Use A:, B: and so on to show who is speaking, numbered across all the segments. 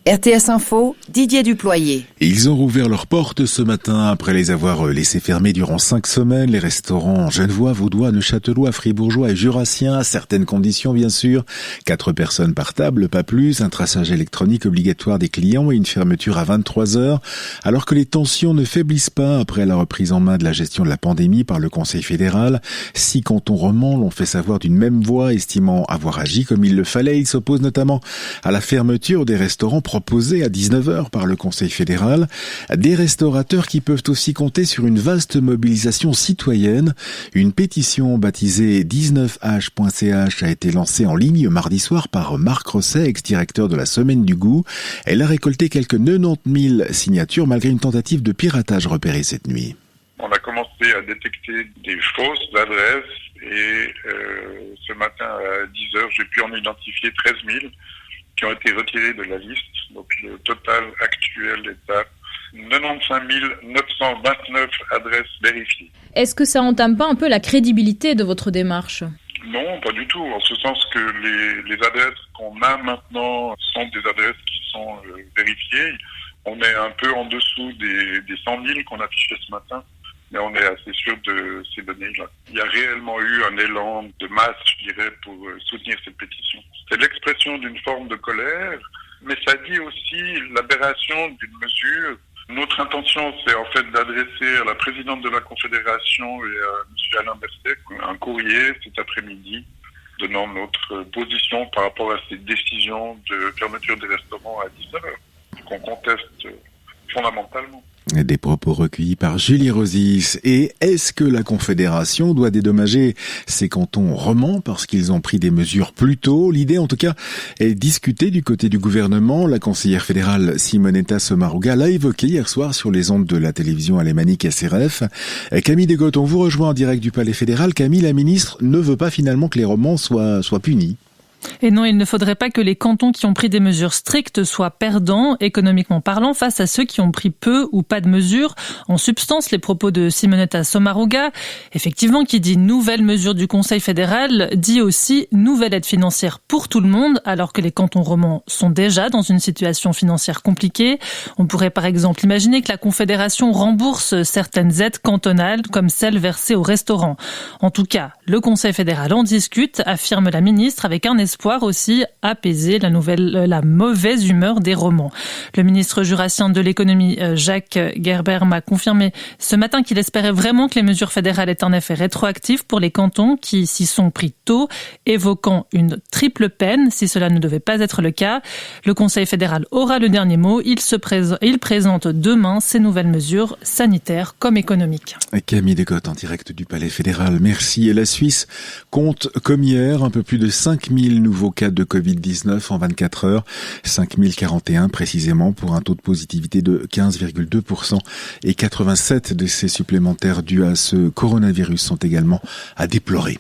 A: RTS Info, Didier Duployer.
B: Ils ont rouvert leurs portes ce matin après les avoir laissés fermer durant 5 semaines. Les restaurants genevois, vaudois, neuchâtelois, fribourgeois et jurassiens, à certaines conditions bien sûr. 4 personnes par table, pas plus, un traçage électronique obligatoire des clients et une fermeture à 23h. Alors que les tensions ne faiblissent pas après la reprise en main de la gestion de la pandémie par le Conseil fédéral, 6 cantons romans l'ont fait savoir d'une même voix, estimant avoir agi comme il le fallait. Ils s'opposent notamment à la fermeture des restaurants proposé à 19h par le Conseil fédéral, des restaurateurs qui peuvent aussi compter sur une vaste mobilisation citoyenne. Une pétition baptisée 19h.ch a été lancée en ligne mardi soir par Marc Rosset, ex-directeur de la Semaine du Goût. Elle a récolté quelques 90 000 signatures malgré une tentative de piratage repérée cette nuit.
C: On a commencé à détecter des fausses adresses et ce matin à 10h, j'ai pu en identifier 13 000 qui ont été retirés de la liste. Donc le total actuel est à 95 929 adresses vérifiées.
D: Est-ce que ça entame pas un peu la crédibilité de votre démarche ?
C: Non, pas du tout. En ce sens que les adresses qu'on a maintenant sont des adresses qui sont vérifiées. On est un peu en dessous des 100 000 qu'on affichait ce matin, mais on est assez sûr de ces données-là. Il y a réellement eu un élan de masse, je dirais, pour soutenir cette pétition. C'est l'expression d'une forme de colère, mais ça dit aussi l'aberration d'une mesure. Notre intention, c'est en fait d'adresser à la présidente de la Confédération et à M. Alain Berset un courrier cet après-midi donnant notre position par rapport à ces décisions de fermeture des restaurants à 19h, qu'on conteste fondamentalement.
B: Des propos recueillis par Julie Rosis. Et est-ce que la Confédération doit dédommager ces cantons romans parce qu'ils ont pris des mesures plus tôt ? L'idée, en tout cas, est discutée du côté du gouvernement. La conseillère fédérale Simonetta Sommaruga l'a évoqué hier soir sur les ondes de la télévision alémanique SRF. Camille Degotte, on vous rejoint en direct du Palais fédéral. Camille, la ministre ne veut pas finalement que les romans soient punis.
E: Et non, il ne faudrait pas que les cantons qui ont pris des mesures strictes soient perdants, économiquement parlant, face à ceux qui ont pris peu ou pas de mesures. En substance, les propos de Simonetta Sommaruga, effectivement, qui dit nouvelle mesure du Conseil fédéral, dit aussi nouvelle aide financière pour tout le monde, alors que les cantons romans sont déjà dans une situation financière compliquée. On pourrait par exemple imaginer que la Confédération rembourse certaines aides cantonales, comme celles versées aux restaurants. En tout cas, le Conseil fédéral en discute, affirme la ministre, avec un espoir aussi apaiser la mauvaise humeur des romans. Le ministre jurassien de l'économie, Jacques Gerber, m'a confirmé ce matin qu'il espérait vraiment que les mesures fédérales aient un effet rétroactif pour les cantons qui s'y sont pris tôt, évoquant une triple peine si cela ne devait pas être le cas. Le Conseil fédéral aura le dernier mot. Il présente demain ces nouvelles mesures sanitaires comme économiques.
B: Camille Degotte en direct du Palais fédéral. Merci. Et la Suisse compte, comme hier, un peu plus de 5000 nouveaux cas de Covid-19 en 24 heures. 5041 précisément, pour un taux de positivité de 15,2%. Et 87 décès supplémentaires dus à ce coronavirus sont également à déplorer.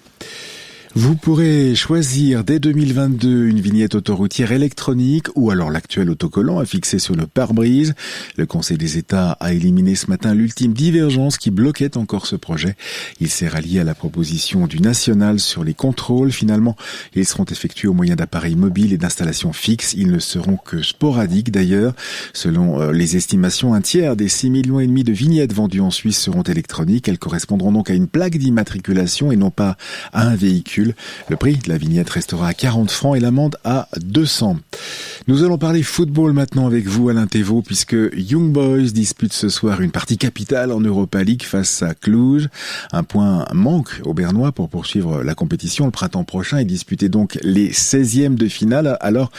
B: Vous pourrez choisir dès 2022 une vignette autoroutière électronique ou alors l'actuel autocollant à fixer sur le pare-brise. Le Conseil des États a éliminé ce matin l'ultime divergence qui bloquait encore ce projet. Il s'est rallié à la proposition du national sur les contrôles. Finalement, ils seront effectués au moyen d'appareils mobiles et d'installations fixes. Ils ne seront que sporadiques d'ailleurs. Selon les estimations, un tiers des 6,5 millions de vignettes vendues en Suisse seront électroniques. Elles correspondront donc à une plaque d'immatriculation et non pas à un véhicule. Le prix de la vignette restera à 40 francs et l'amende à 200. Nous allons parler football maintenant avec vous, Alain Thévaux, puisque Young Boys dispute ce soir une partie capitale en Europa League face à Cluj. Un point manque aux Bernois pour poursuivre la compétition le printemps prochain et disputer donc les 16e de finale. Alors,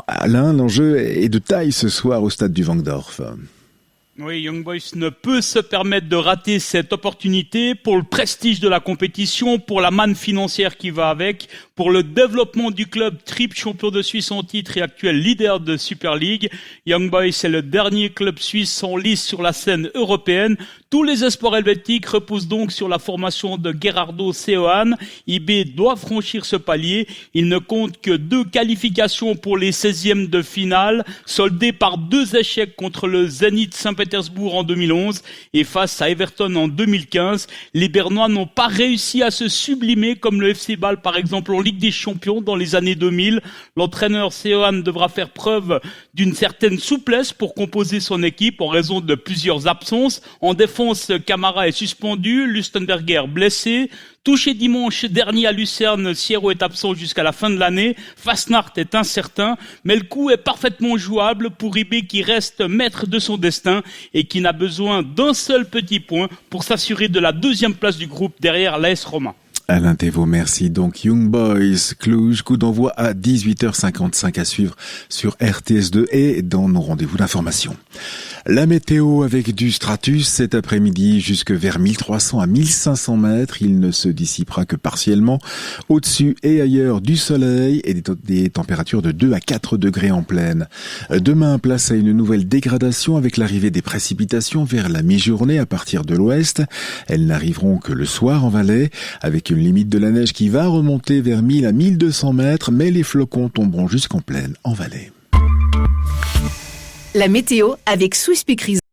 B: Alain, l'enjeu est de taille ce soir au stade du Wankdorf.
F: Oui, Young Boys ne peut se permettre de rater cette opportunité pour le prestige de la compétition, pour la manne financière qui va avec, pour le développement du club triple champion de Suisse en titre et actuel leader de Super League. Young Boys est le dernier club suisse en lice sur la scène européenne. Tous les espoirs helvétiques reposent donc sur la formation de Gerardo Seoane. IB doit franchir ce palier. Il ne compte que 2 qualifications pour les 16e de finale, soldées par 2 échecs contre le Zénith Saint-Pétersbourg Saint-Pétersbourg en 2011 et face à Everton en 2015. Les Bernois n'ont pas réussi à se sublimer comme le FC Bâle par exemple en Ligue des Champions dans les années 2000. L'entraîneur Seoane devra faire preuve d'une certaine souplesse pour composer son équipe en raison de plusieurs absences. En défense, Camara est suspendu, Lustenberger blessé. Touché dimanche dernier à Lucerne, Sierro est absent jusqu'à la fin de l'année. Fasnacht est incertain, mais le coup est parfaitement jouable pour Ribé qui reste maître de son destin et qui n'a besoin d'un seul petit point pour s'assurer de la 2e place du groupe derrière l'AS Roma.
B: Alain Thévaux, merci. Donc Young Boys Cluj, coup d'envoi à 18h55 à suivre sur RTS2 et dans nos rendez-vous d'information. La météo avec du stratus cet après-midi jusque vers 1300 à 1500 mètres. Il ne se dissipera que partiellement. Au-dessus et ailleurs du soleil et des températures de 2 à 4 degrés en plaine. Demain, place à une nouvelle dégradation avec l'arrivée des précipitations vers la mi-journée à partir de l'ouest. Elles n'arriveront que le soir en Valais avec une limite de la neige qui va remonter vers 1000 à 1200 mètres, mais les flocons tomberont jusqu'en plaine en Valais.
A: La météo avec Swiss Peak Resort.